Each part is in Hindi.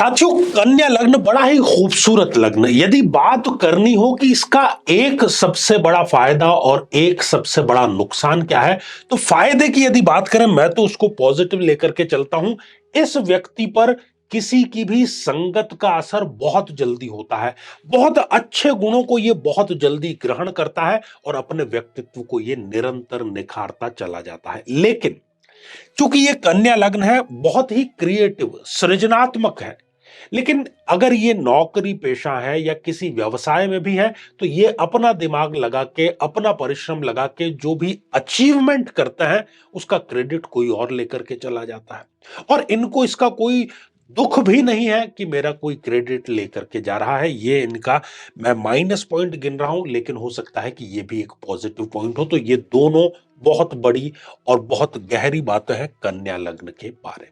साथियों, कन्या लग्न बड़ा ही खूबसूरत लग्न। यदि बात करनी हो कि इसका एक सबसे बड़ा फायदा और एक सबसे बड़ा नुकसान क्या है, तो फायदे की यदि बात करें, मैं तो उसको पॉजिटिव लेकर के चलता हूं। इस व्यक्ति पर किसी की भी संगत का असर बहुत जल्दी होता है। बहुत अच्छे गुणों को ये बहुत जल्दी ग्रहण करता है और अपने व्यक्तित्व को ये निरंतर निखारता चला जाता है। लेकिन चूंकि ये कन्या लग्न है, बहुत ही क्रिएटिव, सृजनात्मक है। लेकिन अगर ये नौकरी पेशा है या किसी व्यवसाय में भी है, तो ये अपना दिमाग लगा के, अपना परिश्रम लगा के जो भी अचीवमेंट करते हैं, उसका क्रेडिट कोई और लेकर के चला जाता है। और इनको इसका कोई दुख भी नहीं है कि मेरा कोई क्रेडिट लेकर के जा रहा है। ये इनका मैं माइनस पॉइंट गिन रहा हूं, लेकिन हो सकता है कि ये भी एक पॉजिटिव पॉइंट हो। तो ये दोनों बहुत बड़ी और बहुत गहरी बातें हैं कन्या लग्न के बारे में।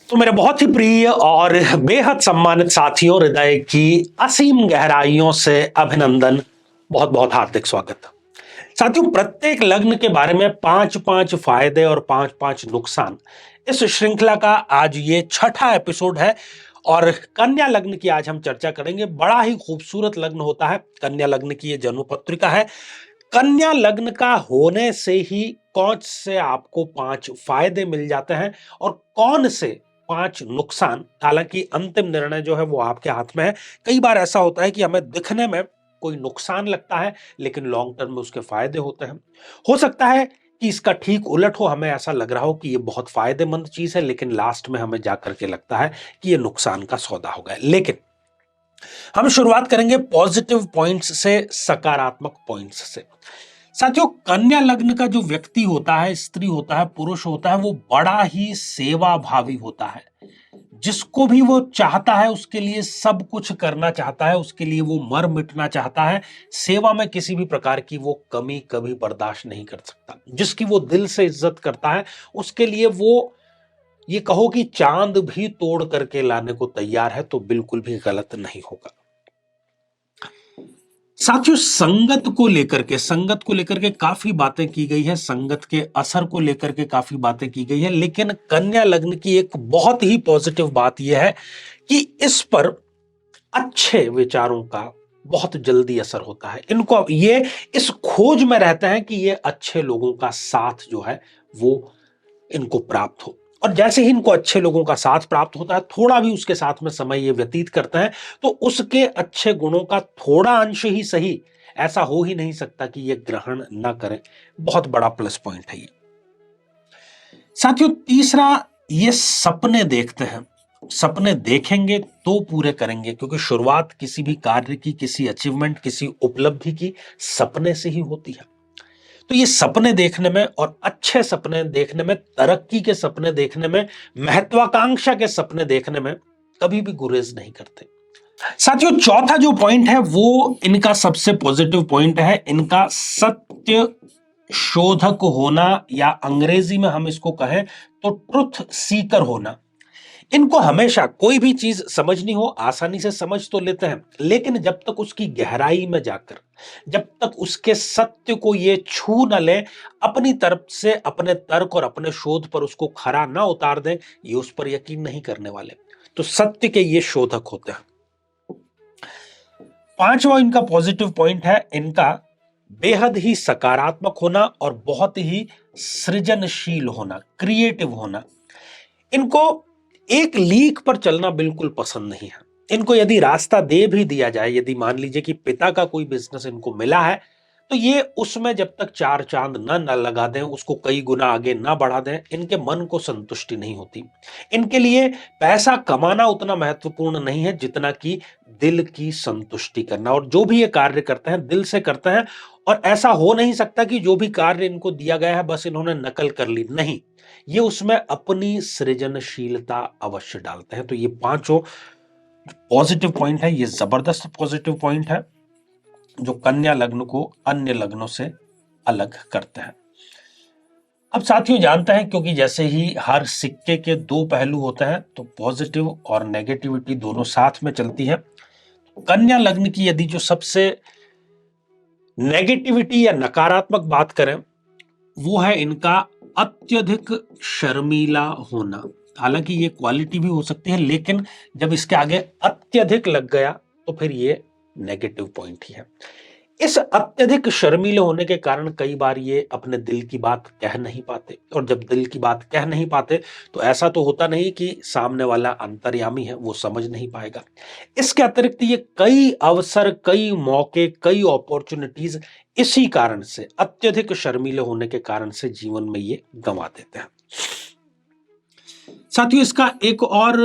तो मेरे बहुत ही प्रिय और बेहद सम्मानित साथियों, हृदय की असीम गहराइयों से अभिनंदन, बहुत बहुत हार्दिक स्वागत। साथियों, प्रत्येक लग्न के बारे में पांच पांच फायदे और पांच पांच नुकसान, इस श्रृंखला का आज ये छठा एपिसोड है और कन्या लग्न की आज हम चर्चा करेंगे। बड़ा ही खूबसूरत लग्न होता है कन्या लग्न की, ये जन्म पत्रिका है। कन्या लग्न का होने से ही कौन से आपको पांच फायदे मिल जाते हैं और कौन से पांच नुकसान। हालांकि अंतिम निर्णय जो है वो आपके हाथ में है। कई बार ऐसा होता है कि हमें दिखने में कोई नुकसान लगता है, लेकिन लॉन्ग टर्म में उसके फायदे होते हैं। हो सकता है कि इसका ठीक उलट हो, हमें ऐसा लग रहा हो कि ये बहुत फायदेमंद चीज है, लेकिन लास्ट में हमें जाकर के लगता है कि ये नुकसान का सौदा हो गया। लेकिन हम शुरुआत करेंगे पॉजिटिव पॉइंट्स से, सकारात्मक पॉइंट्स से। साथियों, कन्या लग्न का जो व्यक्ति होता है, स्त्री होता है, पुरुष होता है, वो बड़ा ही सेवा भावी होता है। जिसको भी वो चाहता है उसके लिए सब कुछ करना चाहता है, उसके लिए वो मर मिटना चाहता है। सेवा में किसी भी प्रकार की वो कमी कभी बर्दाश्त नहीं कर सकता। जिसकी वो दिल से इज्जत करता है, उसके लिए वो ये कहो कि चांद भी तोड़ करके लाने को तैयार है, तो बिल्कुल भी गलत नहीं होगा। साथियों, संगत को लेकर के काफी बातें की गई है, संगत के असर को लेकर के काफी बातें की गई है। लेकिन कन्या लग्न की एक बहुत ही पॉजिटिव बात यह है कि इस पर अच्छे विचारों का बहुत जल्दी असर होता है। इनको ये इस खोज में रहते हैं कि ये अच्छे लोगों का साथ जो है वो इनको प्राप्त हो। और जैसे ही इनको अच्छे लोगों का साथ प्राप्त होता है, थोड़ा भी उसके साथ में समय ये व्यतीत करते हैं, तो उसके अच्छे गुणों का थोड़ा अंश ही सही, ऐसा हो ही नहीं सकता कि ये ग्रहण ना करें। बहुत बड़ा प्लस पॉइंट है ये। साथियों, तीसरा, ये सपने देखते हैं। सपने देखेंगे तो पूरे करेंगे, क्योंकि शुरुआत किसी भी कार्य की, किसी अचीवमेंट, किसी उपलब्धि की सपने से ही होती है। तो ये सपने देखने में और अच्छे सपने देखने में, तरक्की के सपने देखने में, महत्वाकांक्षा के सपने देखने में कभी भी गुरेज नहीं करते। साथियों, चौथा जो पॉइंट है वो इनका सबसे पॉजिटिव पॉइंट है, इनका सत्य शोधक होना, या अंग्रेजी में हम इसको कहें तो ट्रुथ सीकर होना। इनको हमेशा कोई भी चीज समझनी हो, आसानी से समझ तो लेते हैं, लेकिन जब तक उसकी गहराई में जाकर, जब तक उसके सत्य को ये छू न ले, अपनी तरफ से अपने तर्क और अपने शोध पर उसको खरा ना उतार दें, ये उस पर यकीन नहीं करने वाले। तो सत्य के ये शोधक होते हैं। पांचवा इनका पॉजिटिव पॉइंट है, इनका बेहद ही सकारात्मक होना और बहुत ही सृजनशील होना, क्रिएटिव होना। इनको एक लीक पर चलना बिल्कुल पसंद नहीं है। इनको यदि रास्ता दे भी दिया जाए, यदि मान लीजिए कि पिता का कोई बिजनेस इनको मिला है, तो ये उसमें जब तक चार चांद न लगा दें, उसको कई गुना आगे ना बढ़ा दें, इनके मन को संतुष्टि नहीं होती। इनके लिए पैसा कमाना उतना महत्वपूर्ण नहीं है जितना कि दिल की संतुष्टि करना। और जो भी ये कार्य करते हैं, दिल से करते हैं। और ऐसा हो नहीं सकता कि जो भी कार्य इनको दिया गया है बस इन्होंने नकल कर ली, नहीं, ये उसमें अपनी सृजनशीलता अवश्य डालते हैं। तो ये पांचों पॉजिटिव पॉइंट है, ये जबरदस्त पॉजिटिव पॉइंट है जो कन्या लग्न को अन्य लग्नों से अलग करते हैं। अब साथियों जानते हैं, क्योंकि जैसे ही हर सिक्के के दो पहलू होते हैं तो पॉजिटिव और नेगेटिविटी दोनों साथ में चलती है। कन्या लग्न की यदि जो सबसे नेगेटिविटी या नकारात्मक बात करें वो है इनका अत्यधिक शर्मीला होना। हालांकि ये क्वालिटी भी हो सकती है, लेकिन जब इसके आगे अत्यधिक लग गया तो फिर ये नेगेटिव पॉइंट ही है। इस अत्यधिक शर्मीले होने के कारण कई बार ये अपने दिल की बात कह नहीं पाते, और जब दिल की बात कह नहीं पाते तो ऐसा तो होता नहीं कि सामने वाला अंतर्यामी है वो समझ नहीं पाएगा। इसके अतिरिक्त ये कई अवसर, कई मौके, कई अपॉर्चुनिटीज इसी कारण से, अत्यधिक शर्मीले होने के कारण से जीवन में ये गंवा देते हैं। साथियों इसका एक और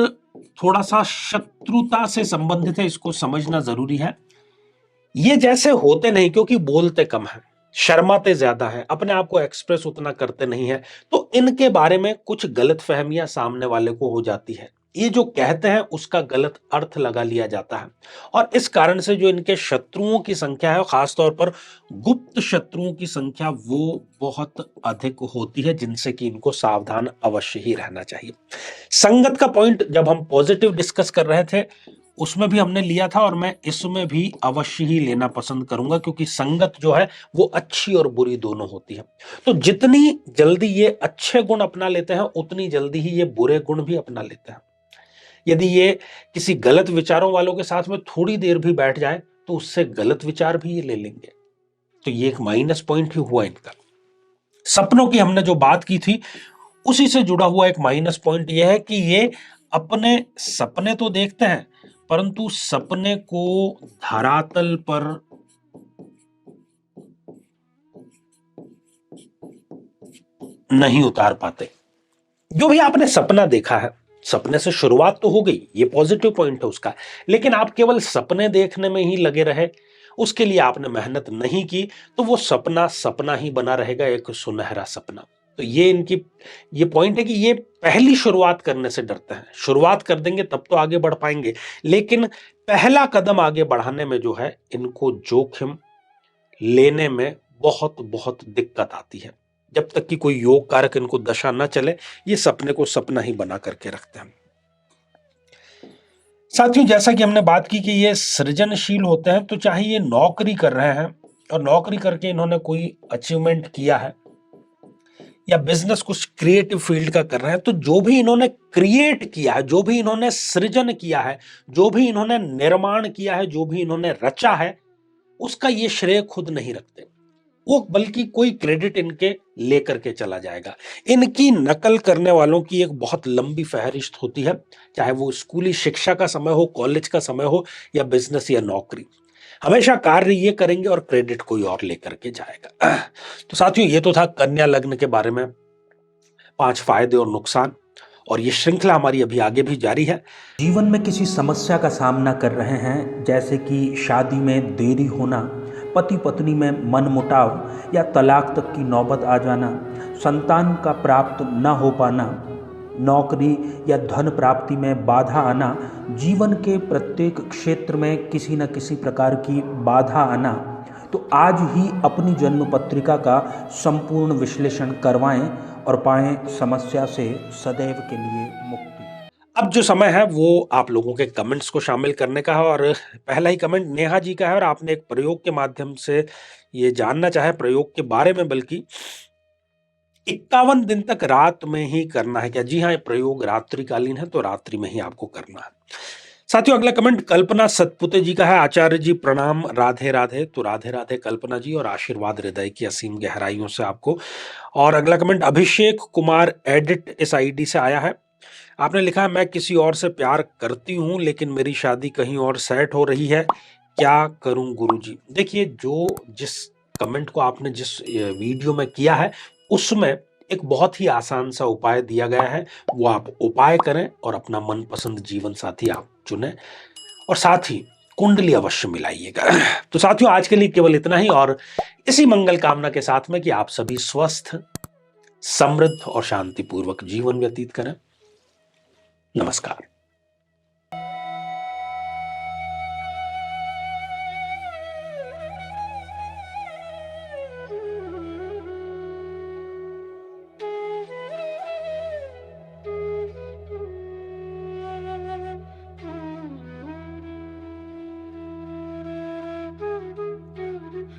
थोड़ा सा शत्रुता से संबंधित है, इसको समझना जरूरी है। ये जैसे होते नहीं, क्योंकि बोलते कम है, शर्माते ज्यादा है, अपने आप को एक्सप्रेस उतना करते नहीं है, तो इनके बारे में कुछ गलतफहमियां सामने वाले को हो जाती है। ये जो कहते हैं उसका गलत अर्थ लगा लिया जाता है, और इस कारण से जो इनके शत्रुओं की संख्या है, खासतौर पर गुप्त शत्रुओं की संख्या, वो बहुत अधिक होती है, जिनसे कि इनको सावधान अवश्य ही रहना चाहिए। संगत का पॉइंट जब हम पॉजिटिव डिस्कस कर रहे थे उसमें भी हमने लिया था, और मैं इसमें भी अवश्य ही लेना पसंद करूंगा, क्योंकि संगत जो है वो अच्छी और बुरी दोनों होती है। तो जितनी जल्दी ये अच्छे गुण अपना लेते हैं उतनी जल्दी ही ये बुरे गुण भी अपना लेते हैं। यदि ये किसी गलत विचारों वालों के साथ में थोड़ी देर भी बैठ जाए तो उससे गलत विचार भी ये ले लेंगे। तो ये एक माइनस पॉइंट ही हुआ इनका। सपनों की हमने जो बात की थी उसी से जुड़ा हुआ एक माइनस पॉइंट यह है कि ये अपने सपने तो देखते हैं, परंतु सपने को धरातल पर नहीं उतार पाते। जो भी आपने सपना देखा है, सपने से शुरुआत तो हो गई, ये पॉजिटिव पॉइंट है उसका, लेकिन आप केवल सपने देखने में ही लगे रहे, उसके लिए आपने मेहनत नहीं की, तो वो सपना सपना ही बना रहेगा, एक सुनहरा सपना। तो ये पॉइंट है कि ये पहली शुरुआत करने से डरते हैं। शुरुआत कर देंगे तब तो आगे बढ़ पाएंगे, लेकिन पहला कदम आगे बढ़ाने में जो है इनको जोखिम लेने में बहुत बहुत दिक्कत आती है। जब तक कि कोई योग कारक इनको दशा न चले, ये सपने को सपना ही बना करके रखते हैं। साथियों जैसा कि हमने बात की कि ये सृजनशील होते हैं, तो चाहे ये नौकरी कर रहे हैं और नौकरी करके इन्होंने कोई अचीवमेंट किया है, या बिजनेस कुछ क्रिएटिव फील्ड का कर रहे हैं, तो जो भी इन्होंने क्रिएट किया है, जो भी इन्होंने सृजन किया है, जो भी इन्होंने निर्माण किया है, जो भी इन्होंने रचा है, उसका ये श्रेय खुद नहीं रखते वो, बल्कि कोई क्रेडिट इनके लेकर के चला जाएगा। इनकी नकल करने वालों की एक बहुत लंबी फहरिस्त होती है, चाहे वो स्कूली शिक्षा का समय हो, कॉलेज का समय हो, या बिजनेस या नौकरी। हमेशा कार्य ये करेंगे और क्रेडिट कोई और लेकर के जाएगा। तो साथियों ये तो था कन्या लग्न के बारे में 5 फायदे और नुकसान, और ये श्रृंखला हमारी अभी आगे भी जारी है। जीवन में किसी समस्या का सामना कर रहे हैं, जैसे कि शादी में देरी होना, पति पत्नी में मनमुटाव या तलाक तक की नौबत आ जाना, संतान का प्राप्त न हो पाना, नौकरी या धन प्राप्ति में बाधा आना, जीवन के प्रत्येक क्षेत्र में किसी न किसी प्रकार की बाधा आना, तो आज ही अपनी जन्म पत्रिका का संपूर्ण विश्लेषण करवाएं और पाएं समस्या से सदैव के लिए मुक्ति। अब जो समय है वो आप लोगों के कमेंट्स को शामिल करने का है, और पहला ही कमेंट नेहा जी का है, और आपने एक प्रयोग के माध्यम से ये जानना चाहे, प्रयोग के बारे में, बल्कि 51 दिन तक रात में ही करना है क्या? जी हाँ, ये प्रयोग रात्रिकालीन है, तो रात्रि में ही आपको करना है। साथियों अगला कमेंट कल्पना सतपुते जी का है। आचार्य जी प्रणाम, राधे राधे। तो राधे राधे कल्पना जी, और आशीर्वाद हृदय की असीम गहराइयों से आपको। और अगला कमेंट अभिषेक कुमार एडिट इस आईडी से आया है। आपने लिखा है मैं किसी और से प्यार करती हूं, लेकिन मेरी शादी कहीं और सेट हो रही है, क्या करूं गुरुजी? देखिए, जो जिस कमेंट को आपने जिस वीडियो में किया है उसमें एक बहुत ही आसान सा उपाय दिया गया है, वो आप उपाय करें और अपना मनपसंद जीवन साथी आप चुनें, और साथ ही कुंडली अवश्य मिलाइएगा। तो साथियों आज के लिए केवल इतना ही, और इसी मंगल कामना के साथ में कि आप सभी स्वस्थ, समृद्ध और शांतिपूर्वक जीवन व्यतीत करें। नमस्कार।